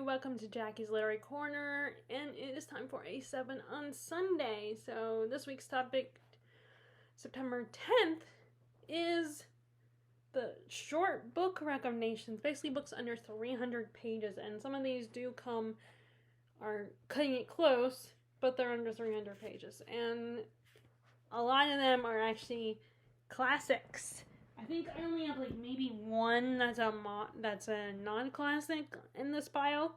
Welcome to Jackie's Literary Corner, and it is time for a 7 on Sunday. So this week's topic, September 10th, is the short book recommendations, basically books under 300 pages, and some of these are cutting it close, but they're under 300 pages, and a lot of them are actually classics. I think I only have maybe one that's a non-classic in this pile.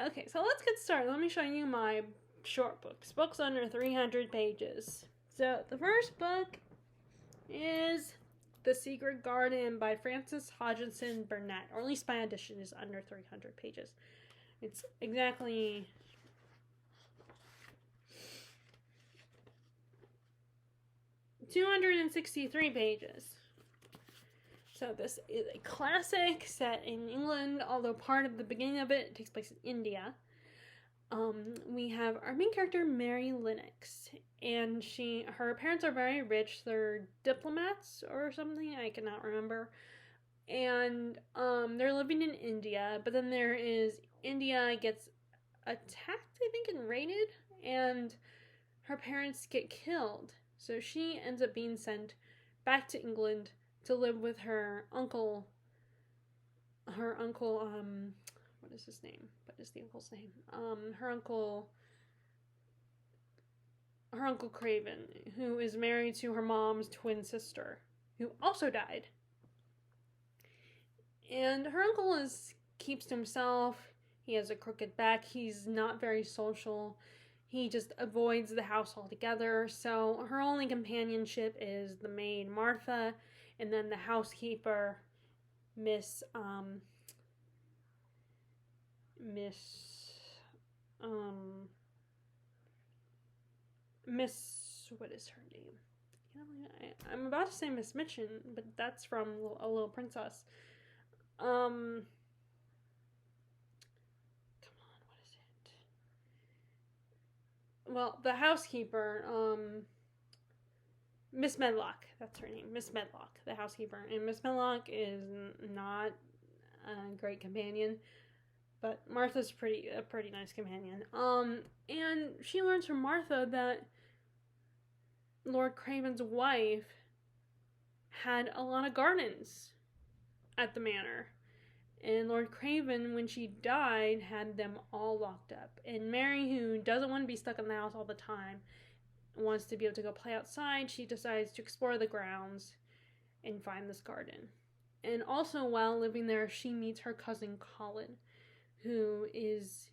Okay, so let's get started. Let me show you my short books under 300 pages. So the first book is The Secret Garden by Frances Hodgson Burnett, or at least my edition is under 300 pages. It's exactly 263 pages. So this is a classic set in England, although part of the beginning of it takes place in India. We have our main character, Mary Lennox, and her parents are very rich. They're diplomats or something, I cannot remember. And they're living in India, but then India gets attacked, I think, and raided, and her parents get killed. So she ends up being sent back to England to live with her uncle, what is his name? What is the uncle's name? Her uncle Craven, who is married to her mom's twin sister, who also died. And her uncle keeps to himself. He has a crooked back. He's not very social. He just avoids the house altogether. So her only companionship is the maid, Martha, and then the housekeeper, Miss, what is her name? I'm about to say Miss Mitchin, but that's from A Little Princess. Come on, what is it? Well, the housekeeper, Miss Medlock, that's her name, Miss Medlock, the housekeeper. And Miss Medlock is not a great companion, but Martha's a pretty nice companion. And she learns from Martha that Lord Craven's wife had a lot of gardens at the manor. And Lord Craven, when she died, had them all locked up. And Mary, who doesn't want to be stuck in the house all the time, wants to be able to go play outside, she decides to explore the grounds and find this garden. And also, while living there, she meets her cousin Colin, he's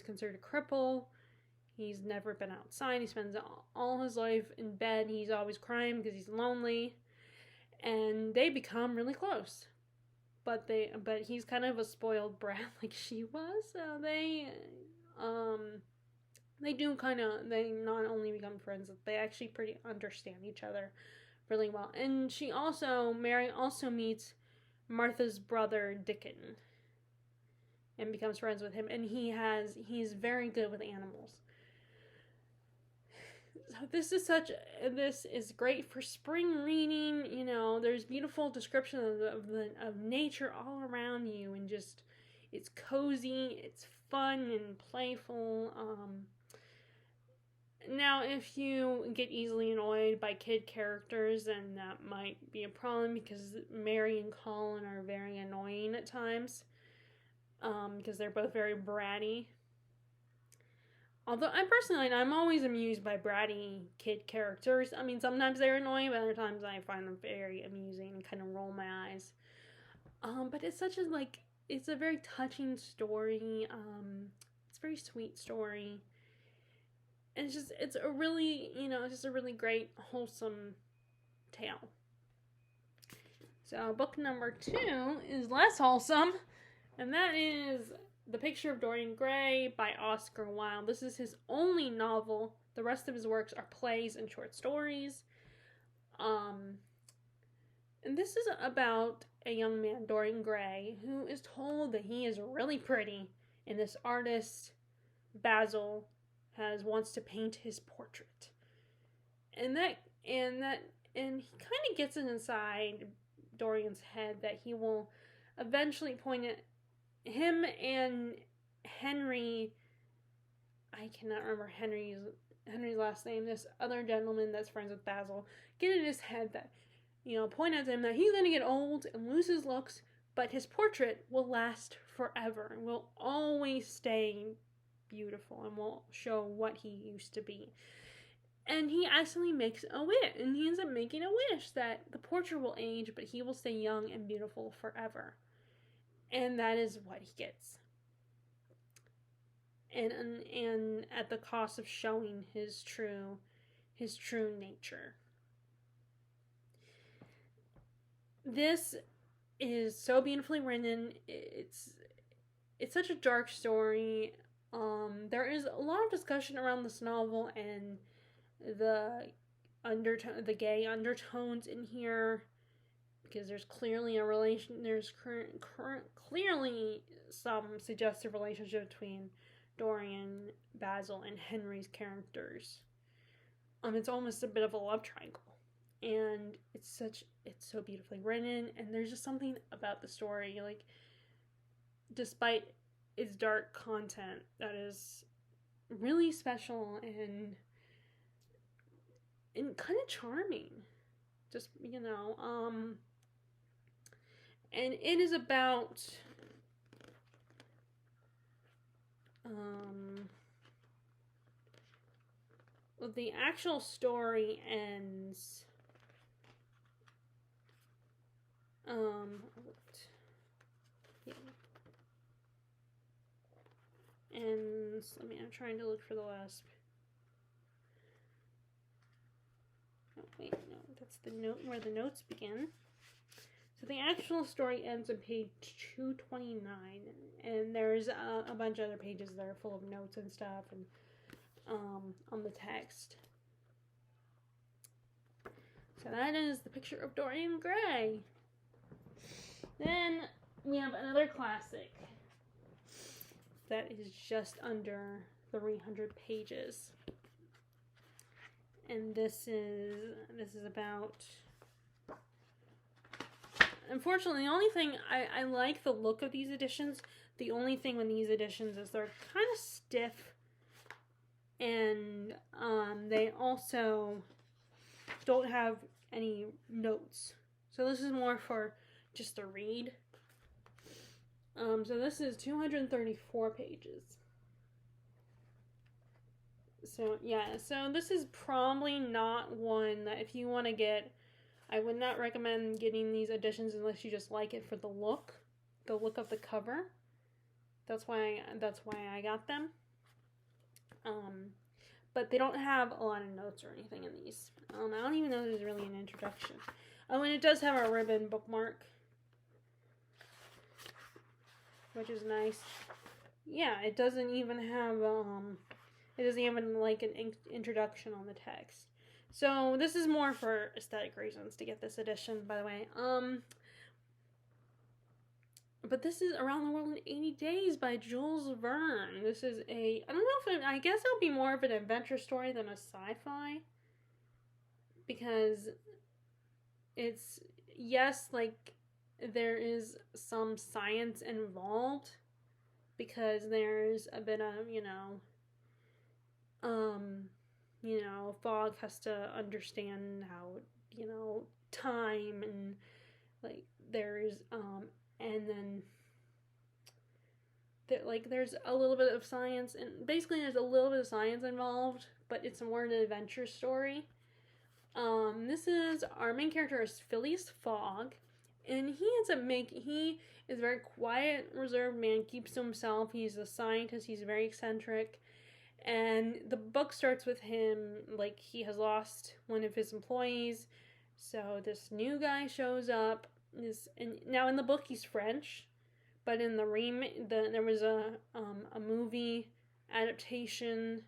considered a cripple. He's never been outside. He spends all his life in bed. He's always crying because he's lonely. And they become really close. But he's kind of a spoiled brat like she was. So they not only become friends, they actually pretty understand each other really well. And Mary also meets Martha's brother, Dickon, and becomes friends with him. And he's very good with animals. So this is great for spring reading. You know, there's beautiful description of nature all around you, and just it's cozy, it's fun and playful. Now, if you get easily annoyed by kid characters, then that might be a problem, because Mary and Colin are very annoying at times, because they're both very bratty. Although I'm always amused by bratty kid characters. I mean, sometimes they're annoying, but other times I find them very amusing and kind of roll my eyes. But it's it's a very touching story. It's a very sweet story. And it's a really great, wholesome tale. So book number 2 is less wholesome, and that is The Picture of Dorian Gray by Oscar Wilde. This is his only novel. The rest of his works are plays and short stories. And this is about a young man, Dorian Gray, who is told that he is really pretty, and this artist, Basil, wants to paint his portrait. And he kind of gets it inside Dorian's head that he will eventually point it him and Henry, I cannot remember Henry's last name, this other gentleman that's friends with Basil, get in his head that, point out to him that he's going to get old and lose his looks, but his portrait will last forever and will always stay beautiful and will show what he used to be. And he actually makes a wish, and he ends up making a wish that the portrait will age, but he will stay young and beautiful forever. And that is what he gets. And at the cost of showing his true nature. This is so beautifully written. It's such a dark story. There is a lot of discussion around this novel and the gay undertones in here, because there's clearly a relation. There's clearly some suggestive relationship between Dorian, Basil, and Henry's characters. It's almost a bit of a love triangle, and it's so beautifully written, and there's just something about the story, like, despite its dark content, that is really special and kind of charming. Just, and it is about the actual story ends and I'm trying to look for the last. Oh wait, no, that's the note where the notes begin. So the actual story ends on page 229, and there's a bunch of other pages that are full of notes and stuff, and on the text. So that is The Picture of Dorian Gray. Then we have another classic that is just under 300 pages, and this is about. Unfortunately, the only thing I like the look of these editions. The only thing with these editions is they're kind of stiff, and they also don't have any notes. So this is more for just a read. So this is 234 pages. So yeah, so this is probably not one that if you want to get, I would not recommend getting these editions unless you just like it for the look of the cover. That's why I got them. But they don't have a lot of notes or anything in these. I don't even know there's really an introduction. Oh, and it does have a ribbon bookmark, which is nice. Yeah, it doesn't even have like an introduction on the text. So this is more for aesthetic reasons to get this edition, by the way. But this is Around the World in 80 Days by Jules Verne. This is I guess it'll be more of an adventure story than a sci-fi. Because it's, yes, like, there is some science involved. Because there's a bit of, Fogg has to understand how, time and, like, there's, and then, there's a little bit of science, and basically there's a little bit of science involved, but it's more an adventure story. Our main character is Phileas Fogg, and he is a very quiet, reserved man, keeps to himself. He's a scientist, he's very eccentric, and the book starts with him, like, he has lost one of his employees, so this new guy shows up. Now in the book he's French, but in there was a movie adaptation.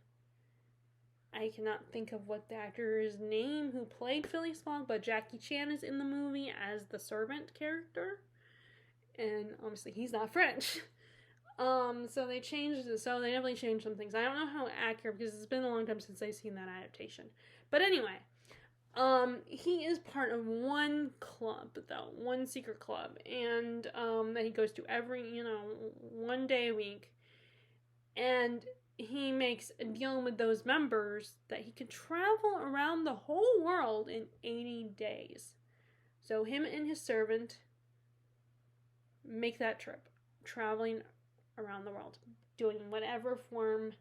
I cannot think of what the actor's name who played Phileas Fogg, but Jackie Chan is in the movie as the servant character, and obviously he's not French. So they definitely changed some things. I don't know how accurate, because it's been a long time since I've seen that adaptation. But anyway, He is part of one club, though, one secret club, and that he goes to every, 1 day a week, and he makes a deal with those members that he can travel around the whole world in 80 days. So him and his servant make that trip, traveling around the world, doing whatever form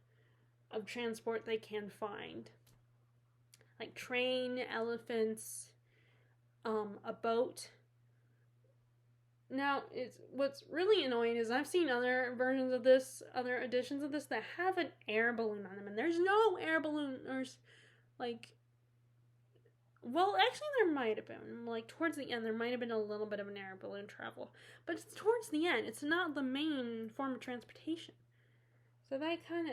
of transport they can find. Like train, elephants, a boat. Now, what's really annoying is I've seen other versions of this, other editions of this that have an air balloon on them, and there's no air ballooners. Like, well, actually, there might have been. Like, towards the end, there might have been a little bit of an air balloon travel, but it's towards the end. It's not the main form of transportation. So that kind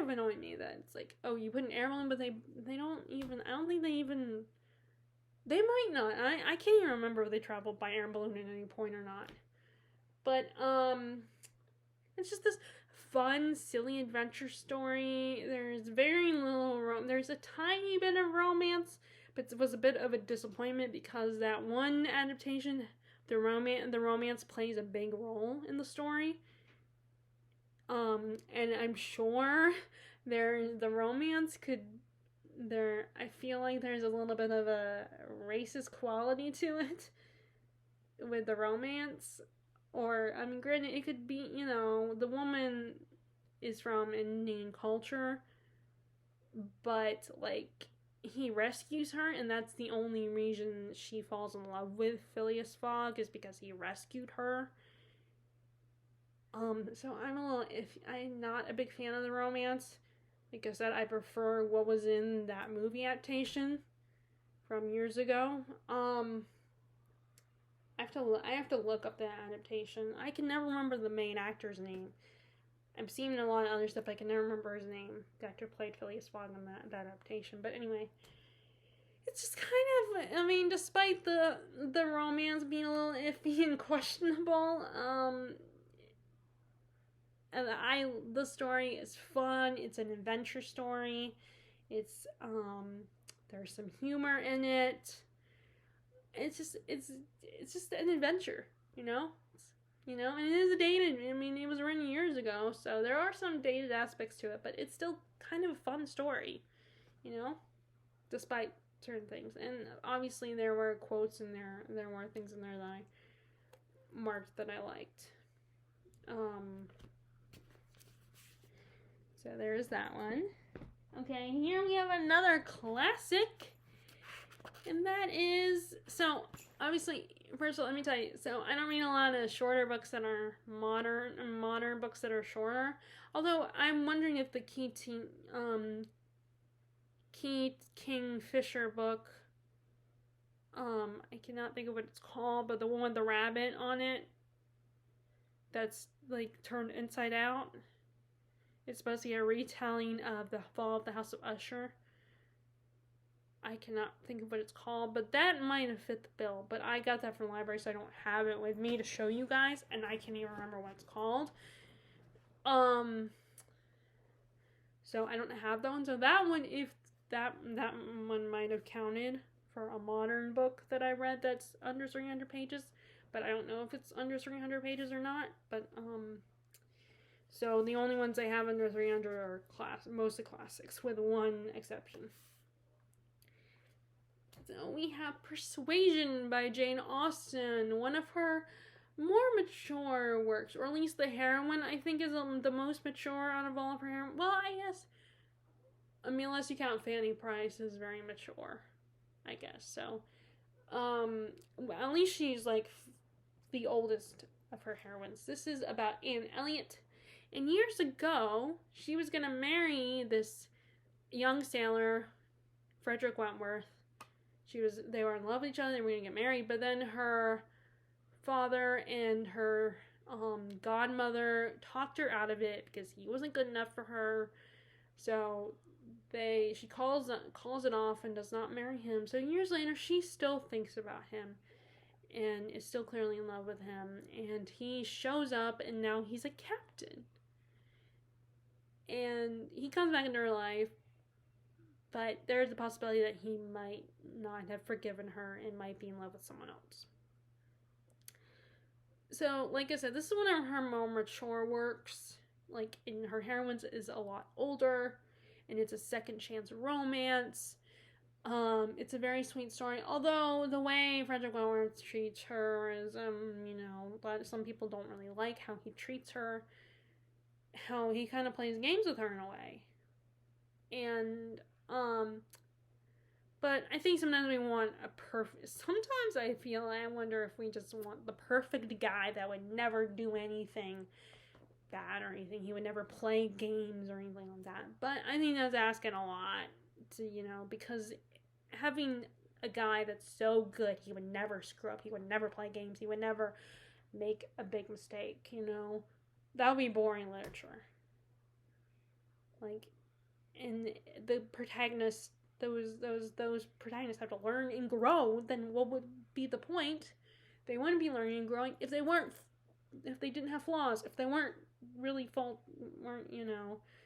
of annoyed me. That it's like, oh, you put an air balloon, but they don't even. I don't think they even. They might not. I can't even remember if they traveled by air balloon at any point or not. But it's just this fun, silly adventure story. There's very little. There's a tiny bit of romance, but it was a bit of a disappointment because that one adaptation, the romance plays a big role in the story. And I'm sure the romance could. I feel like there's a little bit of a racist quality to it with the romance. Or, I mean, granted, it could be, the woman is from Indian culture, but, like, he rescues her, and that's the only reason she falls in love with Phileas Fogg, is because he rescued her. So I'm not a big fan of the romance. Like I said, I prefer what was in that movie adaptation from years ago. I have to look up that adaptation. I can never remember the main actor's name. I've seen a lot of other stuff. I can never remember his name. The actor played Phileas Fogg in that adaptation. But anyway, it's just kind of. I mean, despite the romance being a little iffy and questionable, the story is fun. It's an adventure story. It's there's some humor in it. It's just an adventure, and it is dated. I mean, it was written years ago, so there are some dated aspects to it, but it's still kind of a fun story, despite certain things. And obviously there were quotes in there. There were things in there that I marked that I liked. So there's that one. Okay, here we have another classic. And that is, so obviously, first of all, let me tell you, so I don't read a lot of shorter books that are modern books that are shorter. Although I'm wondering if the Kingfisher book, I cannot think of what it's called, but the one with the rabbit on it, that's like turned inside out. It's supposed to be a retelling of the fall of the House of Usher. I cannot think of what it's called, but that might have fit the bill. But I got that from the library, so I don't have it with me to show you guys, and I can't even remember what it's called. So I don't have that one. So that one, if that one might have counted for a modern book that I read that's under 300 pages, but I don't know if it's under 300 pages or not. But so the only ones I have under 300 are mostly classics, with one exception. So we have Persuasion by Jane Austen, one of her more mature works, or at least the heroine, I think, is the most mature out of all of her heroines. Well, I guess, I mean, unless you count Fanny Price as very mature, I guess. So, at least she's like the oldest of her heroines. This is about Anne Elliot. And years ago, she was going to marry this young sailor, Frederick Wentworth. They were in love with each other, they were going to get married, but then her father and her godmother talked her out of it because he wasn't good enough for her. So she calls it off and does not marry him. So years later, she still thinks about him and is still clearly in love with him. And he shows up, and now he's a captain. And he comes back into her life, but there's a possibility that he might not have forgiven her and might be in love with someone else. So, like I said, this is one of her more mature works. Like, in her heroines is a lot older, and it's a second chance romance. It's a very sweet story, although the way Frederick Wentworth treats her is, some people don't really like how he treats her, how he kind of plays games with her in a way. And, but I think sometimes we want sometimes I wonder if we just want the perfect guy that would never do anything bad or anything. He would never play games or anything like that. But I think that's asking a lot because having a guy that's so good, he would never screw up, he would never play games, he would never make a big mistake, that would be boring literature. Like, and the protagonists, those protagonists have to learn and grow, then what would be the point? They wouldn't be learning and growing if they didn't have flaws, if they weren't really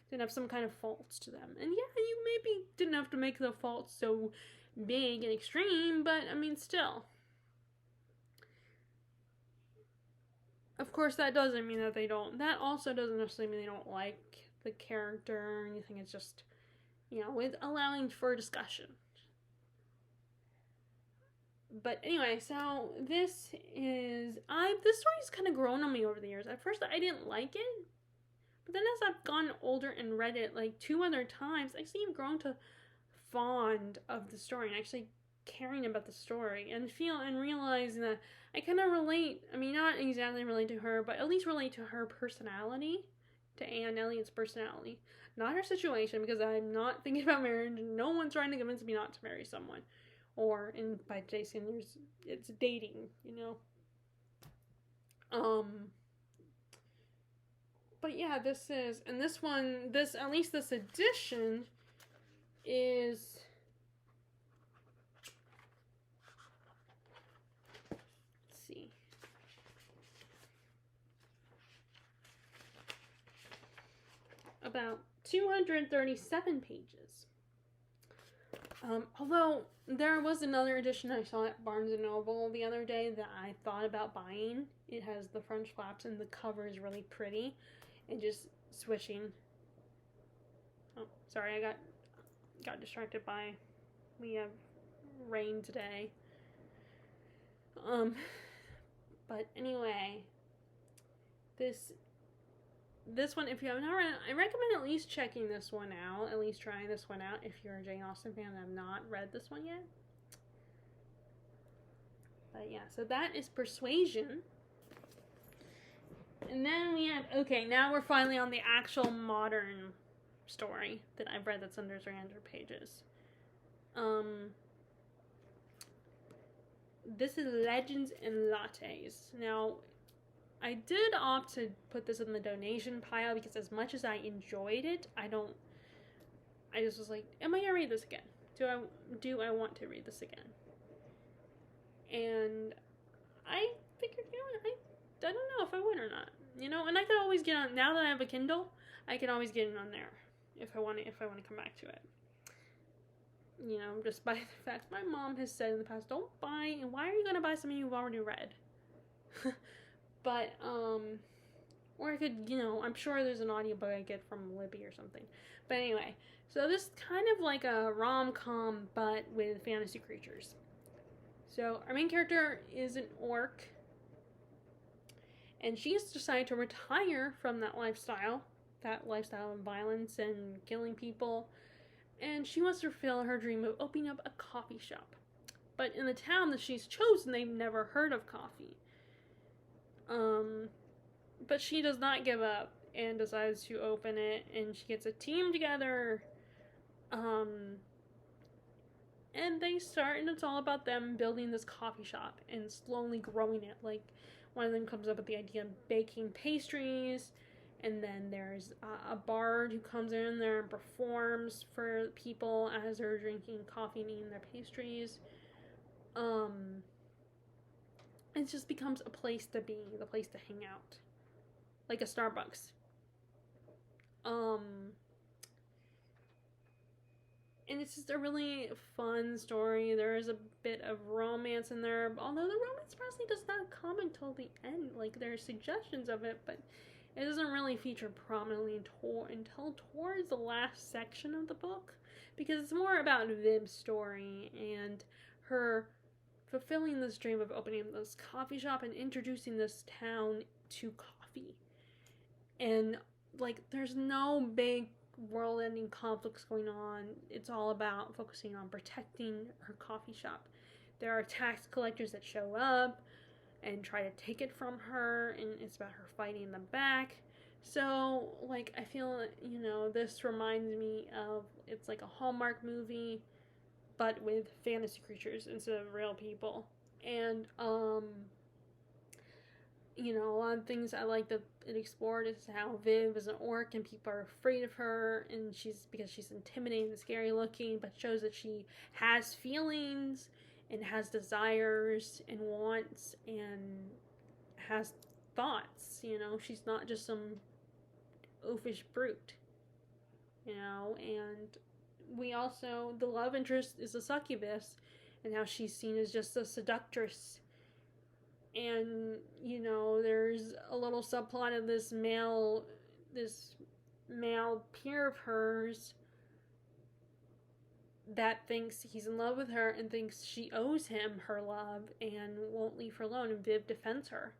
didn't have some kind of faults to them. And yeah, you maybe didn't have to make the faults so big and extreme, but I mean, still. Of course, that doesn't mean that also doesn't necessarily mean they don't like the character or anything. It's just, with allowing for discussion. But anyway, so this story's kind of grown on me over the years. At first, I didn't like it, but then as I've gotten older and read it like 2 other times, I seem grown to fond of the story and actually caring about the story and realizing that I kind of relate. I mean, not exactly relate to her, but at least relate to her personality, to Anne Elliott's personality, not her situation, because I'm not thinking about marriage. No one's trying to convince me not to marry someone. Or, by today's standards, it's dating, But yeah, at least this edition is, let's see, about 237 pages. Although there was another edition I saw at Barnes & Noble the other day that I thought about buying. It has the French flaps and the cover is really pretty. And just switching. Oh, sorry, I got distracted by, we have rain today. But anyway, this one, if you have not read it, I recommend at least checking this one out, at least trying this one out if you're a Jane Austen fan and have not read this one yet. But yeah, so that is Persuasion. And then we have, now we're finally on the actual modern story that I've read that's under 300 pages. This is Legends and Lattes. Now, I did opt to put this in the donation pile because as much as I enjoyed it, I just was like, am I gonna read this again? Do I want to read this again? And I figured, I don't know if I would or not, and I could always get on, now that I have a Kindle, I can always get it on there if I want to come back to it. Just by the fact my mom has said in the past, don't buy, and why are you going to buy something you've already read? But, or I could, I'm sure there's an audiobook I get from Libby or something. But anyway, so this is kind of like a rom-com, but with fantasy creatures. So our main character is an orc, and she's decided to retire from that lifestyle of violence and killing people, and she wants to fulfill her dream of opening up a coffee shop. But in the town that she's chosen, they've never heard of coffee. But she does not give up and decides to open it, and she gets a team together, and they start, and it's all about them building this coffee shop and slowly growing it. Like, one of them comes up with the idea of baking pastries, and then there's a bard who comes in there and performs for people as they're drinking coffee and eating their pastries. It just becomes a place to be, the place to hang out. Like a Starbucks. And it's just a really fun story. There is a bit of romance in there, although the romance probably does not come until the end. Like, there are suggestions of it, but it doesn't really feature prominently until towards the last section of the book, because it's more about Viv's story and her fulfilling this dream of opening this coffee shop and introducing this town to coffee. And, like, there's no big world-ending conflicts going on. It's all about focusing on protecting her coffee shop. There are tax collectors that show up and try to take it from her, and it's about her fighting them back. So, like, I feel, this reminds me of, it's like a Hallmark movie, but with fantasy creatures instead of real people. And, a lot of things I like that it explored is how Viv is an orc and people are afraid of her, and because she's intimidating and scary looking, but shows that she has feelings and has desires and wants and has thoughts. She's not just some oafish brute. And we also, the love interest is a succubus, and how she's seen as just a seductress. And, there's a little subplot of this male peer of hers that thinks he's in love with her and thinks she owes him her love and won't leave her alone, and Viv defends her.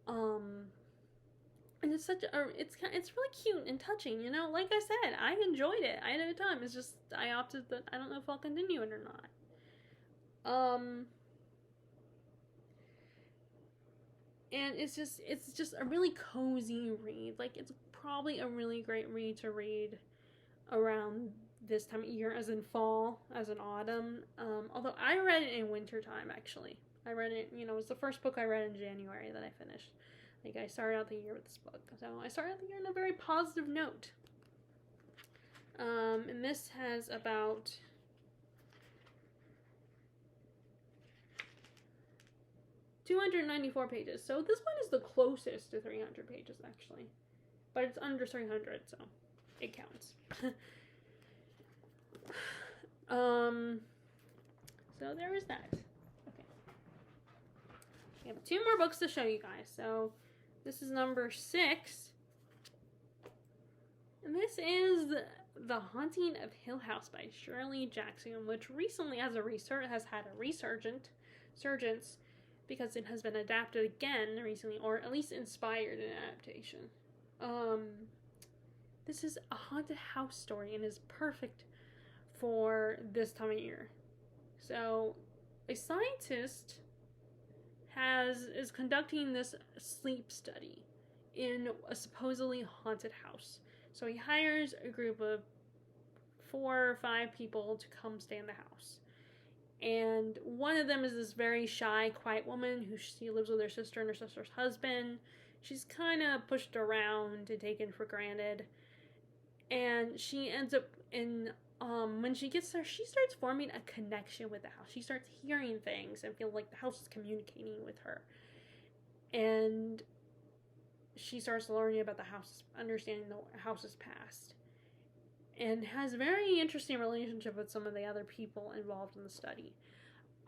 And it's it's really cute and touching, like I said, I enjoyed it. I had a good time. It's just, I opted that I don't know if I'll continue it or not. And it's just a really cozy read. Like, it's probably a really great read to read around this time of year, as in fall, as in autumn. Although I read it in winter time, actually. I read it, it was the first book I read in January that I finished. Like, I started out the year with this book. So I started out the year on a very positive note. And this has about 294 pages. So this one is the closest to 300 pages, actually. But it's under 300, so it counts. So there is that. Okay. I have 2 more books to show you guys. So this is number 6. And this is The Haunting of Hill House by Shirley Jackson, which recently has had a resurgence because it has been adapted again recently, or at least inspired an adaptation. This is a haunted house story and is perfect for this time of year. So, a scientist is conducting this sleep study in a supposedly haunted house. So he hires a group of 4 or 5 people to come stay in the house. And one of them is this very shy, quiet woman who she lives with her sister and her sister's husband. She's kind of pushed around and taken for granted. And she ends up when she gets there, she starts forming a connection with the house. She starts hearing things and feels like the house is communicating with her. And she starts learning about the house, understanding the house's past. And has a very interesting relationship with some of the other people involved in the study.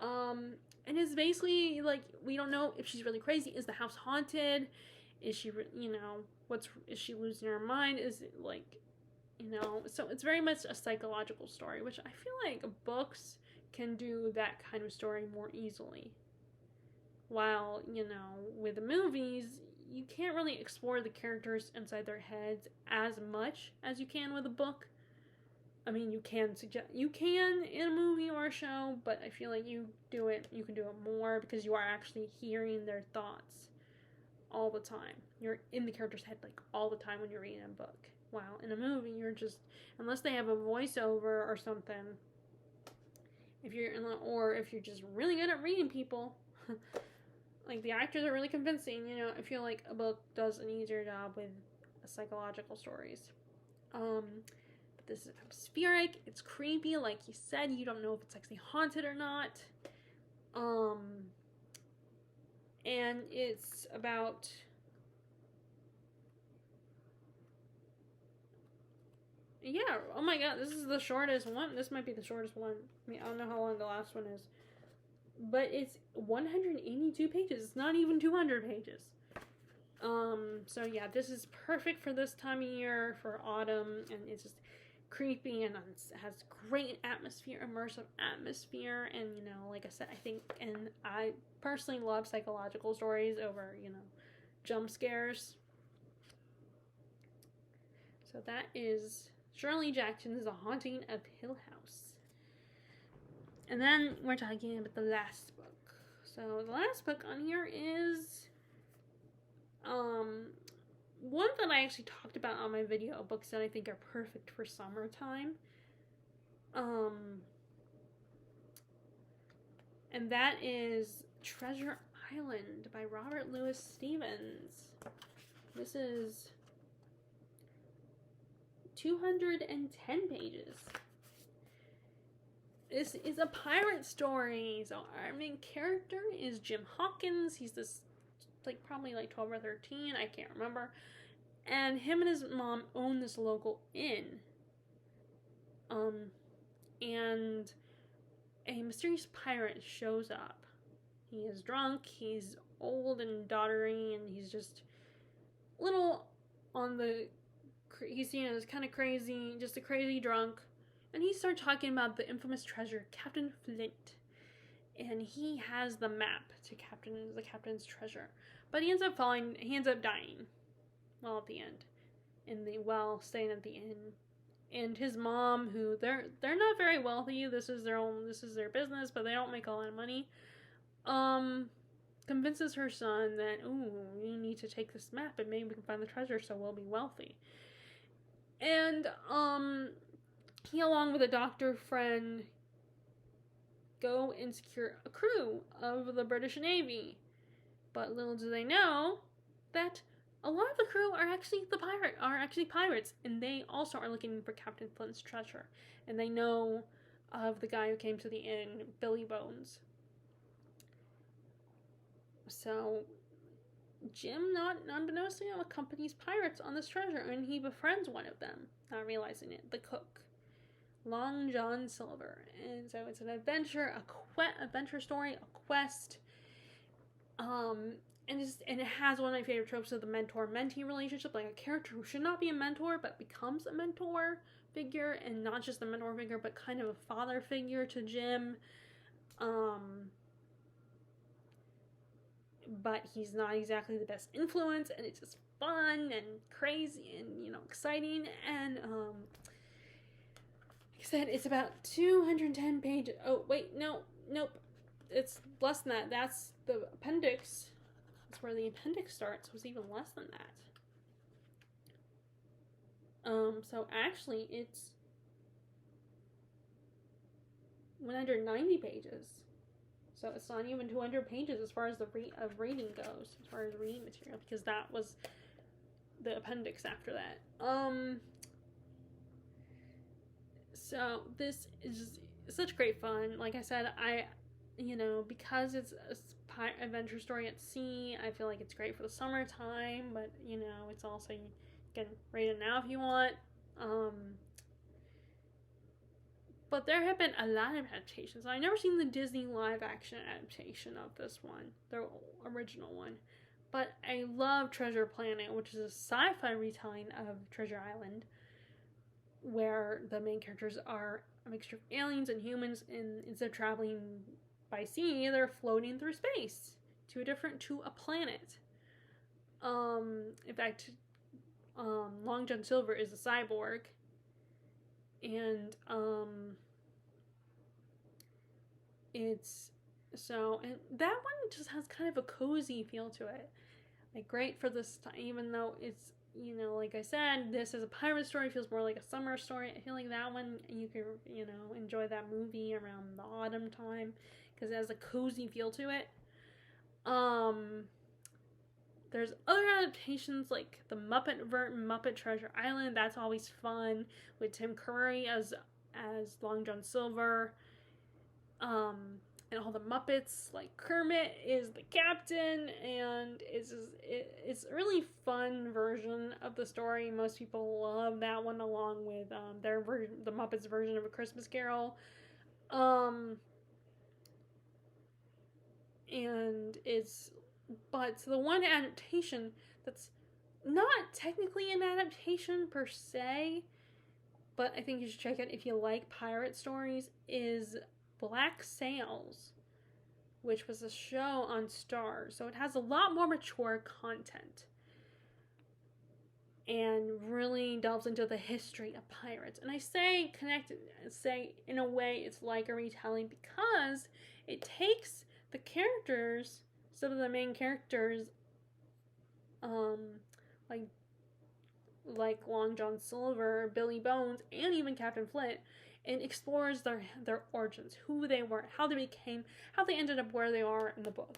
And it's basically, like, we don't know if she's really crazy. Is the house haunted? Is she, is she losing her mind? Is it, like, so it's very much a psychological story, which I feel like books can do that kind of story more easily. While, with the movies, you can't really explore the characters inside their heads as much as you can with a book. I mean, you can in a movie or a show, but I feel like you can do it more because you are actually hearing their thoughts all the time. You're in the character's head, like, all the time when you're reading a book. Wow, in a movie, you're just, unless they have a voiceover or something, if you're just really good at reading people, like, the actors are really convincing, I feel like a book does an easier job with psychological stories. But this is atmospheric, it's creepy, like you said, you don't know if it's actually haunted or not. And it's about Yeah, oh my god, this is the shortest one. This might be the shortest one. I mean, I don't know how long the last one is. But it's 182 pages. It's not even 200 pages. So yeah, this is perfect for this time of year, for autumn, and it's just creepy and it has great atmosphere, immersive atmosphere, and you know, like I said, I personally love psychological stories over, you know, jump scares. So that is Shirley Jackson's The Haunting of Hill House. And then we're talking about the last book. So the last book on here is one that I actually talked about on my video, books that I think are perfect for summertime. And that is Treasure Island by Robert Louis Stevens. This is 210 pages. This is a pirate story. So our main character is Jim Hawkins. He's this, like, probably like 12 or 13. I can't remember. And him and his mom own this local inn. And a mysterious pirate shows up. He is drunk, he's old and doddery, and he's just a little on the... He's seen as kind of crazy, just a crazy drunk. And he starts talking about the infamous treasure, Captain Flint. And he has the map to the captain's treasure. But he ends up dying. Well, at the end. Staying at the inn. And his mom, who they're not very wealthy, this is their business, but they don't make a lot of money, convinces her son that, you need to take this map and maybe we can find the treasure so we'll be wealthy. And, he, along with a doctor friend, go and secure a crew of the British Navy. But little do they know that a lot of the crew are actually pirates, and they also are looking for Captain Flint's treasure. And they know of the guy who came to the inn, Billy Bones. So Jim, not unbeknownst to him, accompanies pirates on this treasure, and he befriends one of them, not realizing it, the cook, Long John Silver. And so it's an adventure, adventure story, a quest. And it has one of my favorite tropes of the mentor-mentee relationship, like a character who should not be a mentor but becomes a mentor figure, and not just a mentor figure but kind of a father figure to Jim. But he's not exactly the best influence, and it's just fun and crazy and, you know, exciting. And like I said, it's about 210 pages. Oh wait, nope, it's less than that. That's the appendix. That's where the appendix starts. It was even less than that. So actually it's 190 pages. So it's not even 200 pages as far as the reading goes, as far as reading material, because that was the appendix after that. So this is such great fun. Like I said, because it's a adventure story at sea, I feel like it's great for the summertime, but, you know, it's also, you can read it now if you want. But there have been a lot of adaptations. I've never seen the Disney live-action adaptation of this one, the original one. But I love Treasure Planet, which is a sci-fi retelling of Treasure Island, where the main characters are a mixture of aliens and humans, and instead of traveling by sea, they're floating through space to a planet. In fact, Long John Silver is a cyborg. And and that one just has kind of a cozy feel to it, like great for this time, even though it's, you know, like I said, this is a pirate story, feels more like a summer story. I feel like that one you can, you know, enjoy that movie around the autumn time because it has a cozy feel to it. There's other adaptations like the Muppet Treasure Island. That's always fun with Tim Curry as Long John Silver. and all the Muppets. Like Kermit is the captain, and it's a really fun version of the story. Most people love that one, along with their version, the Muppets version of A Christmas Carol. And but the one adaptation that's not technically an adaptation per se, but I think you should check it if you like pirate stories, is Black Sails, which was a show on Starz. So it has a lot more mature content and really delves into the history of pirates. And I say in a way it's like a retelling because it takes the characters, some of the main characters, like Long John Silver, Billy Bones, and even Captain Flint, and explores their origins, who they were, how they ended up where they are in the book.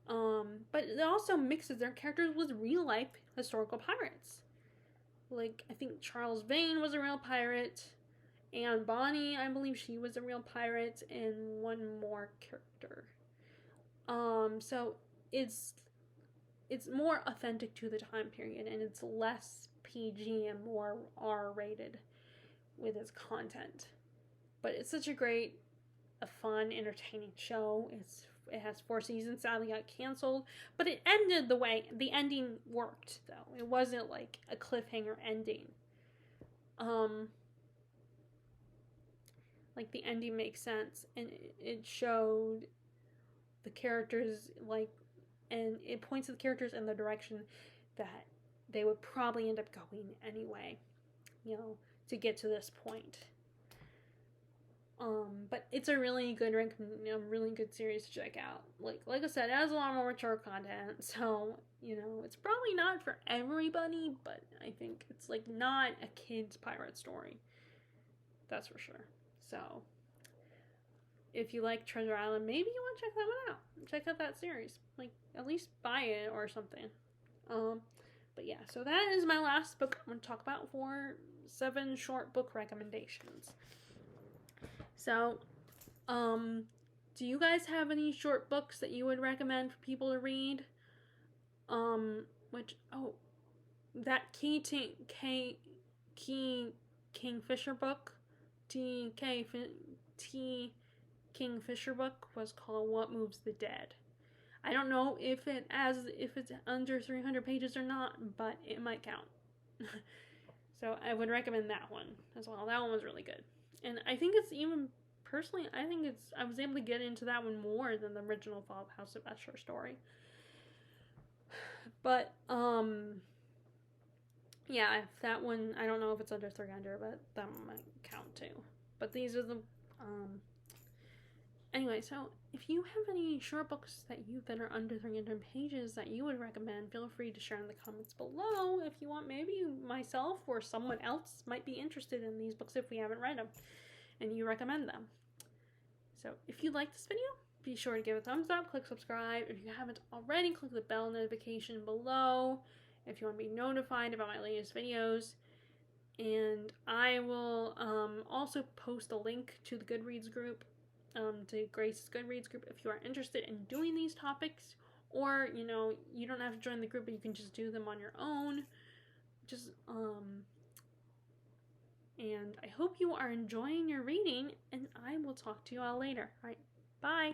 But it also mixes their characters with real life historical pirates. Like, I think Charles Vane was a real pirate. Anne Bonny, I believe she was a real pirate, and one more character. So it's more authentic to the time period, and it's less PG and more R-rated with its content. But it's such a great, fun, entertaining show. It has 4 seasons. Sadly, got canceled, but it ended the ending worked though. It wasn't like a cliffhanger ending. Like the ending makes sense, and it showed the characters and it points to the characters in the direction that they would probably end up going anyway, to get to this point. But it's a really good, really good series to check out. Like I said, it has a lot more mature content, so it's probably not for everybody, but I think it's not a kid's pirate story. That's for sure. So, if you like Treasure Island, maybe you want to check that one out. Check out that series. At least buy it or something. But yeah, so that is my last book I'm going to talk about for 7 short book recommendations. So, do you guys have any short books that you would recommend for people to read? That Kingfisher book, T. Kingfisher book was called What Moves the Dead. I don't know if it's under 300 pages or not, but it might count. So I would recommend that one as well. That one was really good. And I think it's even, personally, I was able to get into that one more than the original Fall of House of Usher story. But, yeah, if that one, I don't know if it's under 300, but that one might count too. But these are the, anyway, so if you have any short books that are under 300 pages that you would recommend, feel free to share in the comments below. If you want, maybe myself or someone else might be interested in these books if we haven't read them and you recommend them. So if you like this video, be sure to give it a thumbs up, click subscribe. If you haven't already, click the bell notification below if you want to be notified about my latest videos. And I will also post a link to the Goodreads group, to Grace's Goodreads group, if you are interested in doing these topics, or you don't have to join the group, but you can just do them on your own. And I hope you are enjoying your reading, and I will talk to you all later. All right, bye.